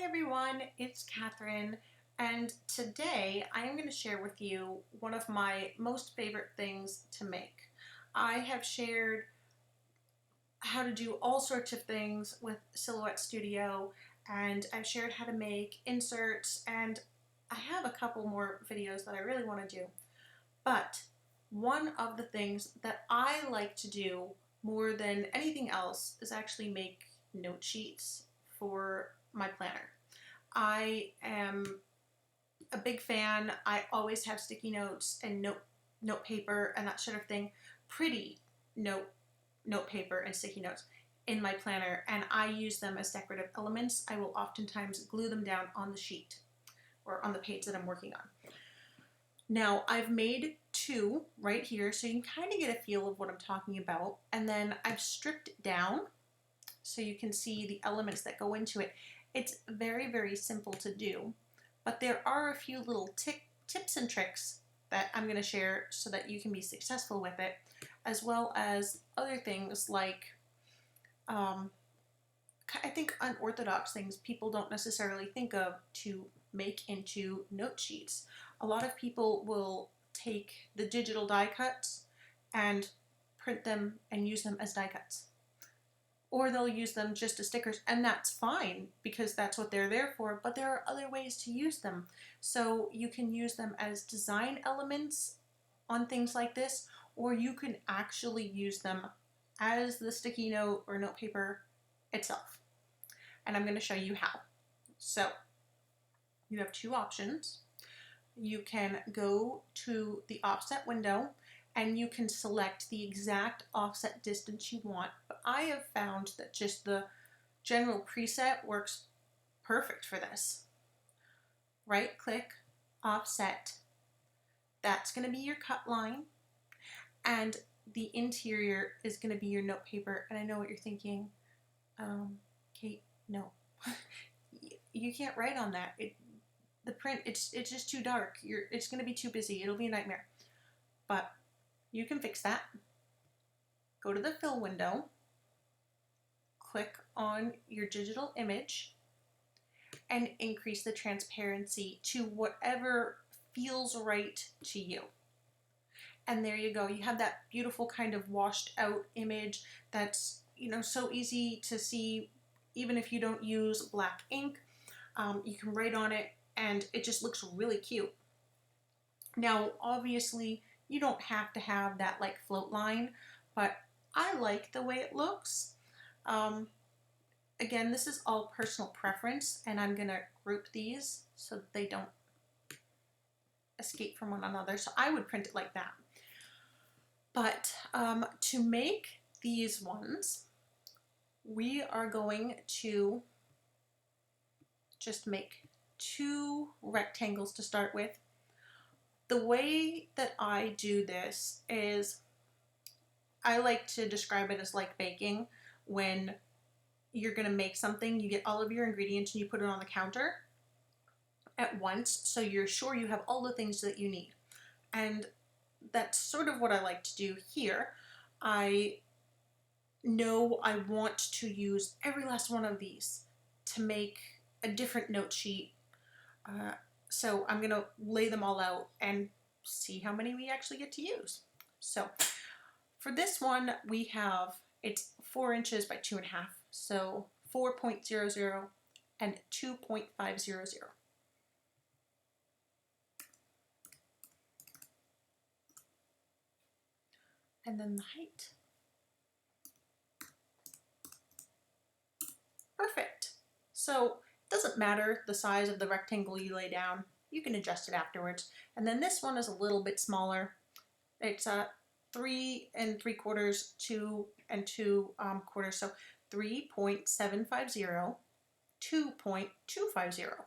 Hi everyone, it's Catherine, and today I am going to share with you one of my most favorite things to make. I have shared how to do all sorts of things with Silhouette Studio, and I've shared how to make inserts, and I have a couple more videos that I really want to do. But one of the things that I like to do more than anything else is actually make note sheets for my planner. I am a big fan. I always have sticky notes and note paper and that sort of thing. Pretty note paper and sticky notes in my planner, and I use them as decorative elements. I will oftentimes glue them down on the sheet or on the page that I'm working on. Now I've made two right here so you can kind of get a feel of what I'm talking about, and then I've stripped it down so you can see the elements that go into it. It's very, very simple to do, but there are a few little tips and tricks that I'm going to share so that you can be successful with it, as well as other things like, I think unorthodox things people don't necessarily think of to make into note sheets. A lot of people will take the digital die cuts and print them and use them as die cuts. Or they'll use them just as stickers, and that's fine because that's what they're there for, but there are other ways to use them. So you can use them as design elements on things like this, or you can actually use them as the sticky note or note paper itself. And I'm going to show you how. So you have two options. You can go to the offset window and you can select the exact offset distance you want. But I have found that just the general preset works perfect for this. Right click, offset. That's going to be your cut line. And the interior is going to be your note paper. And I know what you're thinking. Kate, no. You can't write on that. The print, it's just too dark. It's going to be too busy. It'll be a nightmare. But you can fix that. Go to the fill window, click on your digital image, and increase the transparency to whatever feels right to you. And there you go. You have that beautiful kind of washed out image that's, so easy to see even if you don't use black ink. You can write on it and it just looks really cute. Now, obviously, you don't have to have that like float line, but I like the way it looks. Again, this is all personal preference, and I'm gonna group these so that they don't escape from one another. So I would print it like that. But to make these ones, we are going to just make two rectangles to start with. The way that I do this is I like to describe it as like baking. When you're going to make something, you get all of your ingredients and you put it on the counter at once so you're sure you have all the things that you need. And that's sort of what I like to do here. I know I want to use every last one of these to make a different note sheet. So I'm going to lay them all out and see how many we actually get to use. So for this one, we have, it's 4 inches by 2.5. So 4.00 and 2.500. And then the height. Perfect. So doesn't matter the size of the rectangle you lay down. You can adjust it afterwards. And then this one is a little bit smaller. It's 3 3/4, 2 2/4. So 3.750, 2.250.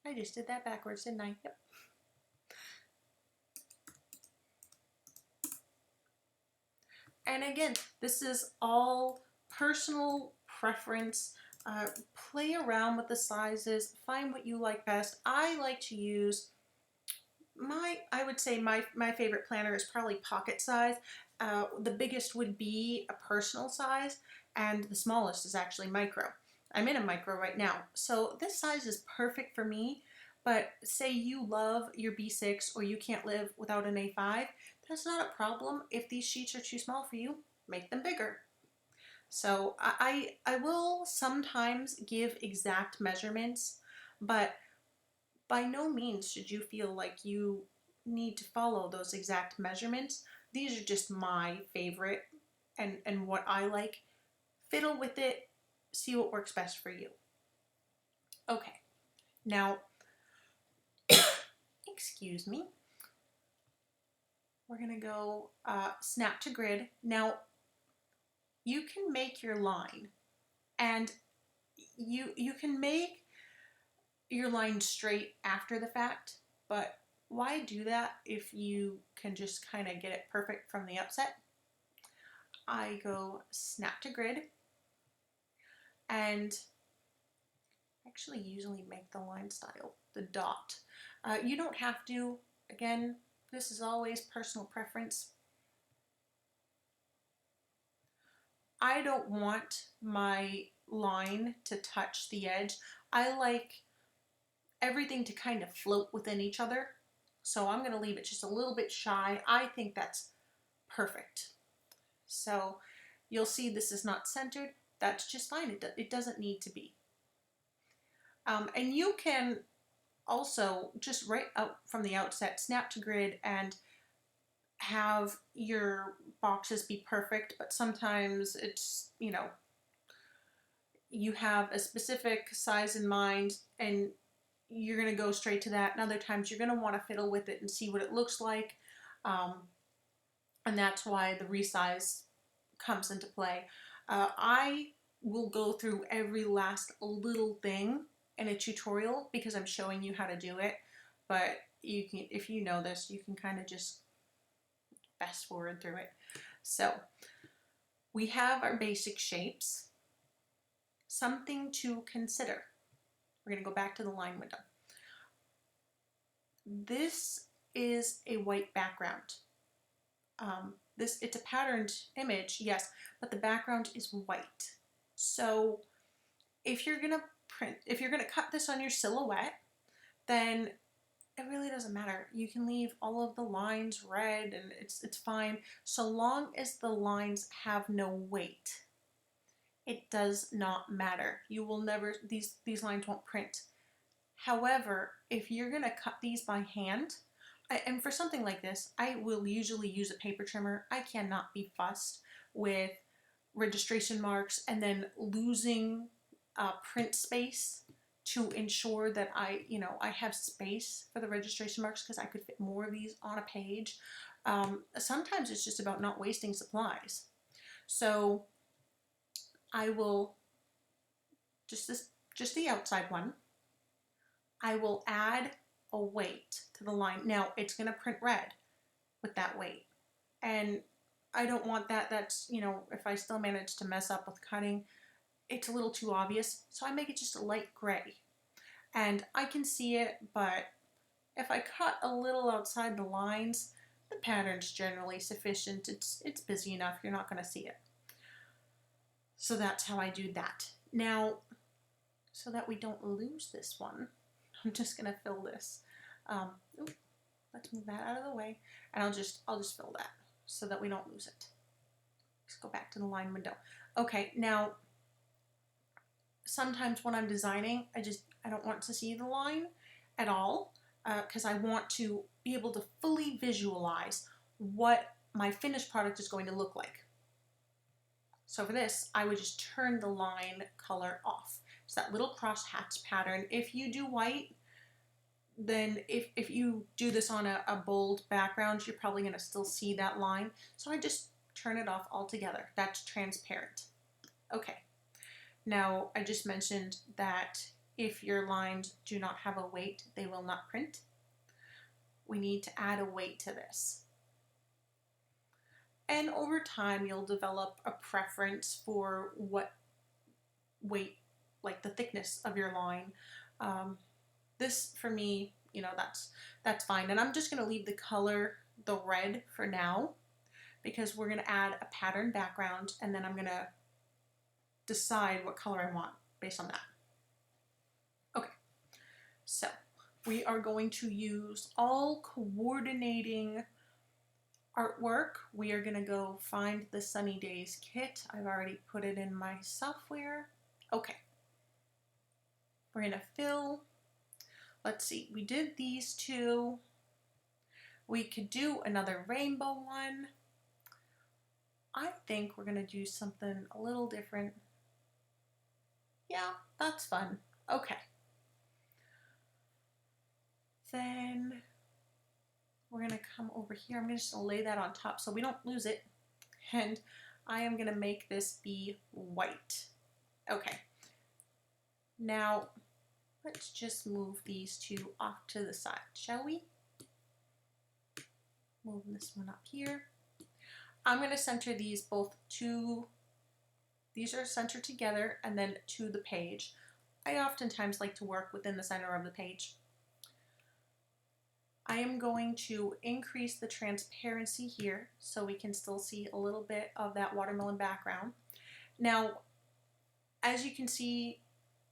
I just did that backwards, didn't I? Yep. And again, this is all personal preference. Play around with the sizes, find what you like best. I like to use I would say my favorite planner is probably pocket size. The biggest would be a personal size, and the smallest is actually micro. I'm in a micro right now, so this size is perfect for me. But say you love your B6 or you can't live without an A5, that's not a problem. If these sheets are too small for you, make them bigger. So I will sometimes give exact measurements, but by no means should you feel like you need to follow those exact measurements. These are just my favorite and what I like. Fiddle with it, see what works best for you. Okay, now, excuse me, we're gonna go snap to grid. Now, you can make your line, and you can make your line straight after the fact, but why do that if you can just kind of get it perfect from the outset? I go snap to grid, and actually usually make the line style the dot. You don't have to. Again, this is always personal preference. I don't want my line to touch the edge. I like everything to kind of float within each other. So I'm going to leave it just a little bit shy. I think that's perfect. So you'll see this is not centered. That's just fine. It doesn't need to be. And you can also just right out from the outset snap to grid and have your boxes be perfect, but sometimes it's, you have a specific size in mind and you're going to go straight to that, and other times you're going to want to fiddle with it and see what it looks like, and that's why the resize comes into play. I will go through every last little thing in a tutorial because I'm showing you how to do it, but you can, if you know this, you can kind of just fast forward through it. So we have our basic shapes. Something to consider. We're going to go back to the line window. This is a white background. It's a patterned image, yes, but the background is white. So if you're gonna cut this on your silhouette, then it really doesn't matter. You can leave all of the lines red and it's fine, so long as the lines have no weight. It does not matter. You will never, these lines won't print. However, if you're gonna cut these by hand, and for something like this, I will usually use a paper trimmer. I cannot be fussed with registration marks and then losing print space to ensure that I have space for the registration marks because I could fit more of these on a page. Sometimes it's just about not wasting supplies. So I will, just the outside one, I will add a weight to the line. Now it's going to print red with that weight, and I don't want that. That's, if I still manage to mess up with cutting, it's a little too obvious, so I make it just a light gray. And I can see it, but if I cut a little outside the lines, the pattern's generally sufficient. It's busy enough, you're not going to see it. So that's how I do that. Now, so that we don't lose this one, I'm just going to fill this. Let's move that out of the way, and I'll just fill that so that we don't lose it. Let's go back to the line window. Okay, now sometimes when I'm designing, I don't want to see the line at all because I want to be able to fully visualize what my finished product is going to look like. So for this, I would just turn the line color off. It's that little cross hatch pattern. If you do white, then if you do this on a bold background, you're probably going to still see that line. So I just turn it off altogether. That's transparent. Okay. Now, I just mentioned that if your lines do not have a weight, they will not print. We need to add a weight to this. And over time, you'll develop a preference for what weight, like the thickness of your line. This, for me, you know, that's fine. And I'm just going to leave the color, the red for now, because we're going to add a pattern background, and then I'm going to decide what color I want based on that. Okay, so we are going to use all coordinating artwork. We are going to go find the Sunny Days kit. I've already put it in my software. Okay, we're going to fill. Let's see, we did these two. We could do another rainbow one. I think we're going to do something a little different. Yeah, that's fun. Okay. Then we're going to come over here. I'm just going to lay that on top so we don't lose it. And I am going to make this be white. Okay. Now, let's just move these two off to the side, shall we? Move this one up here. I'm going to center these both to, these are centered together and then to the page. I oftentimes like to work within the center of the page. I am going to increase the transparency here so we can still see a little bit of that watermelon background. Now, as you can see,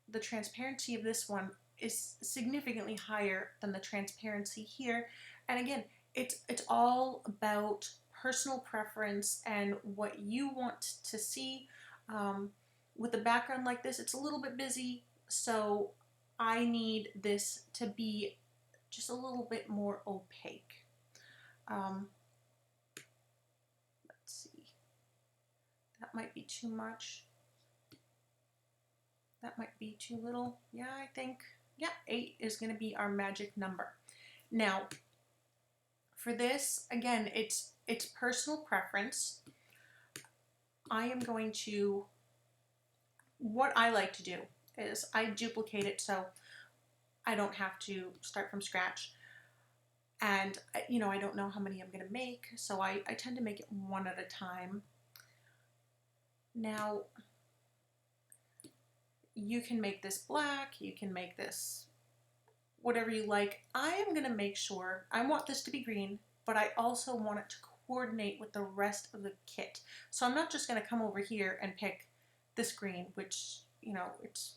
the transparency of this one is significantly higher than the transparency here. And again, it's all about personal preference and what you want to see. With a background like this, it's a little bit busy, so I need this to be just a little bit more opaque. Let's see, that might be too much. That might be too little. Yeah, I think, yeah, 8 is going to be our magic number. Now, for this, again, it's personal preference. I am going to, what I like to do is I duplicate it so I don't have to start from scratch. And, you know, I don't know how many I'm going to make, so I tend to make it one at a time. Now, you can make this black, you can make this whatever you like. I am going to make sure, I want this to be green, but I also want it to coordinate with the rest of the kit. So I'm not just going to come over here and pick this green, which, you know, it's,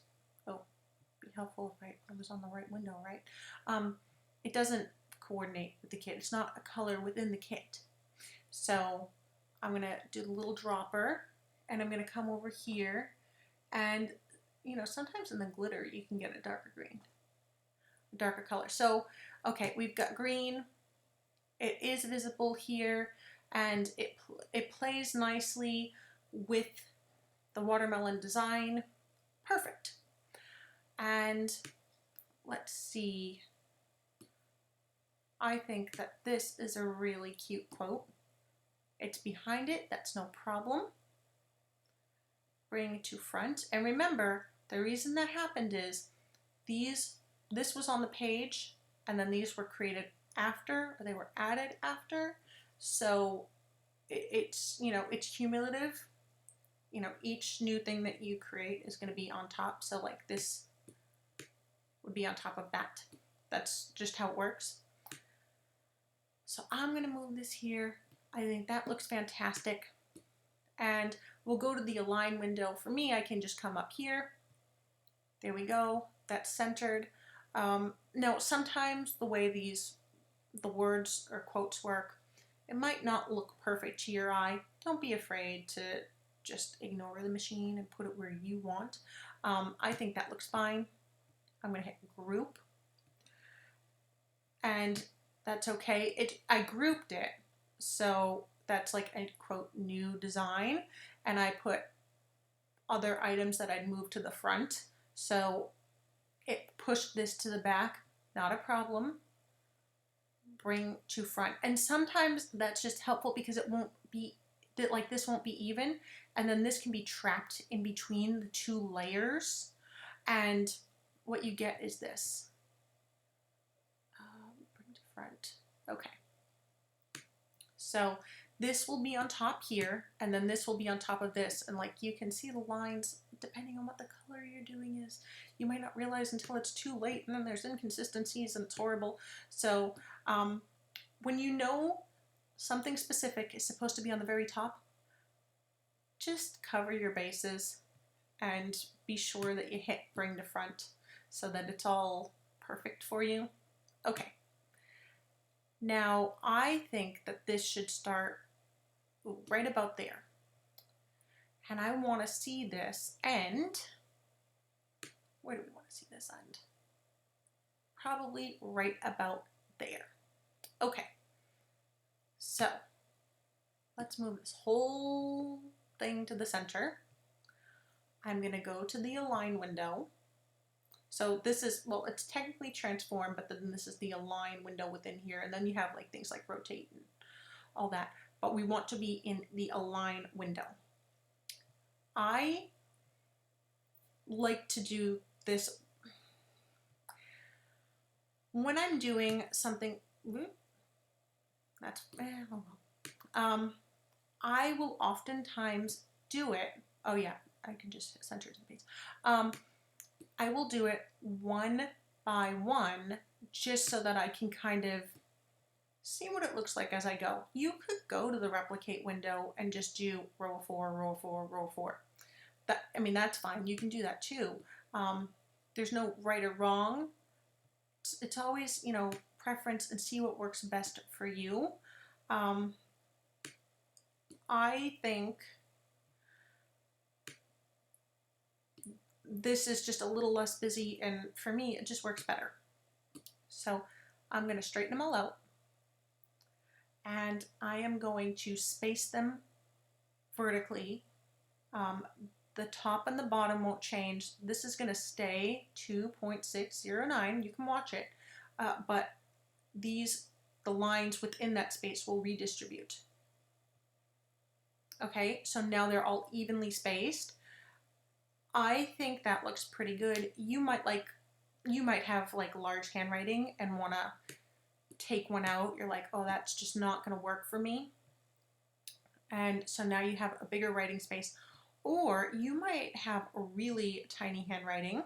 oh, be helpful if I was on the right window, right? It doesn't coordinate with the kit. It's not a color within the kit. So I'm going to do the little dropper, and I'm going to come over here, and you know, sometimes in the glitter you can get a darker green, a darker color. So, okay, we've got green. It is visible here, and it plays nicely with the watermelon design. Perfect. And let's see. I think that this is a really cute quote. It's behind it, that's no problem. Bring it to front. And remember, the reason that happened is this was on the page, and then these were created after, or they were added after. So it's, you know, it's cumulative. You know, each new thing that you create is going to be on top. So like this would be on top of that. That's just how it works. So I'm going to move this here. I think that looks fantastic. And we'll go to the align window. For me, I can just come up here. There we go. That's centered. Now, sometimes the way the words or quotes work, it might not look perfect to your eye. Don't be afraid to just ignore the machine and put it where you want. I think that looks fine. I'm going to hit group. And that's okay. I grouped it. So that's like a quote new design. And I put other items that I'd move to the front. So it pushed this to the back. Not a problem. Bring to front. And sometimes that's just helpful because it won't be, like this won't be even. And then this can be trapped in between the two layers. And what you get is this. Bring to front. Okay. So this will be on top here, and then this will be on top of this, and like you can see the lines depending on what the color you're doing is. You might not realize until it's too late, and then there's inconsistencies and it's horrible. So when you know something specific is supposed to be on the very top, just cover your bases and be sure that you hit bring to front so that it's all perfect for you. Okay. Now I think that this should start right about there. And I want to see this end. Where do we want to see this end? Probably right about there. Okay. So let's move this whole thing to the center. I'm going to go to the align window. So this is, well, it's technically transform, but then this is the align window within here. And then you have like things like rotate and all that. But we want to be in the align window. I like to do this when I'm doing something. I will oftentimes do it. Oh yeah, I can just center it to the base. I will do it one by one just so that I can kind of see what it looks like as I go. You could go to the replicate window and just do row 4, row 4, row 4. I mean, that's fine. You can do that too. There's no right or wrong. It's always, you know, preference and see what works best for you. I think this is just a little less busy, and for me, it just works better. So I'm going to straighten them all out, and I am going to space them vertically. The top and the bottom won't change. This is going to stay 2.609. You can watch it, but the lines within that space will redistribute. Okay, so now they're all evenly spaced. I think that looks pretty good. You might have like large handwriting and want to take one out. You're like, oh, that's just not going to work for me. And so now you have a bigger writing space. Or you might have a really tiny handwriting,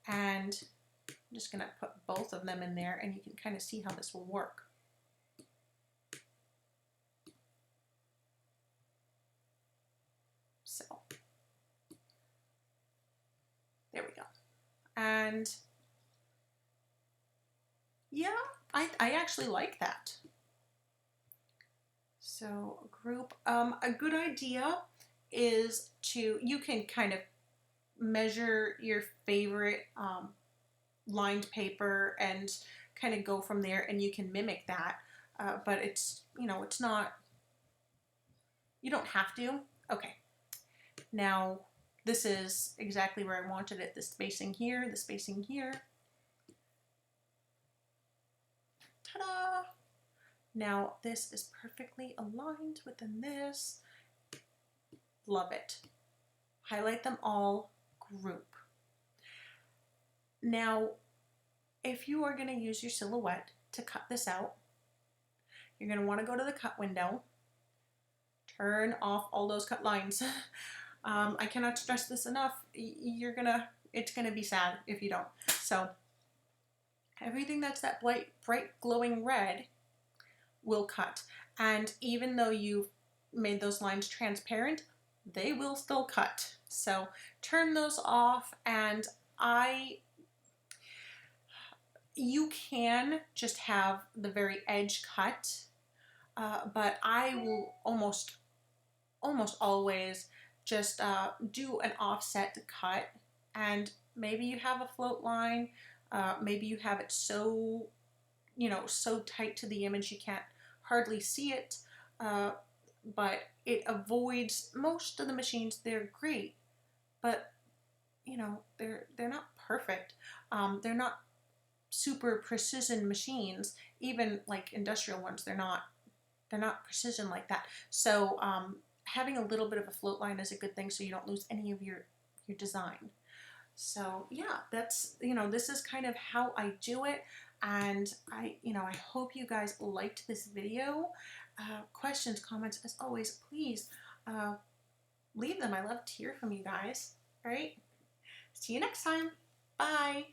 and I'm just going to put both of them in there, and you can kind of see how this will work. So there we go. And yeah, I actually like that. So group, a good idea is you can kind of measure your favorite lined paper and kind of go from there, and you can mimic that, but it's, you know, it's not, you don't have to. Okay, now this is exactly where I wanted it, the spacing here, the spacing here. Ta-da! Now this is perfectly aligned within this. Love it. Highlight them all, group. Now, if you are going to use your silhouette to cut this out, you're going to want to go to the cut window, turn off all those cut lines. I cannot stress this enough. It's gonna be sad if you don't. So everything that's that bright glowing red will cut. And even though you've made those lines transparent, they will still cut. So turn those off, and you can just have the very edge cut, but I will almost always just do an offset cut, and maybe you have a float line, maybe you have it so, you know, so tight to the image you can't hardly see it, but it avoids most of the machines. They're great, but you know, they're not perfect. They're not super precision machines. Even like industrial ones, they're not precision like that. So having a little bit of a float line is a good thing, so you don't lose any of your design. So yeah, that's, you know, this is kind of how I do it. And I hope you guys liked this video. Questions, comments, as always, please leave them. I love to hear from you guys. All right. See you next time. Bye.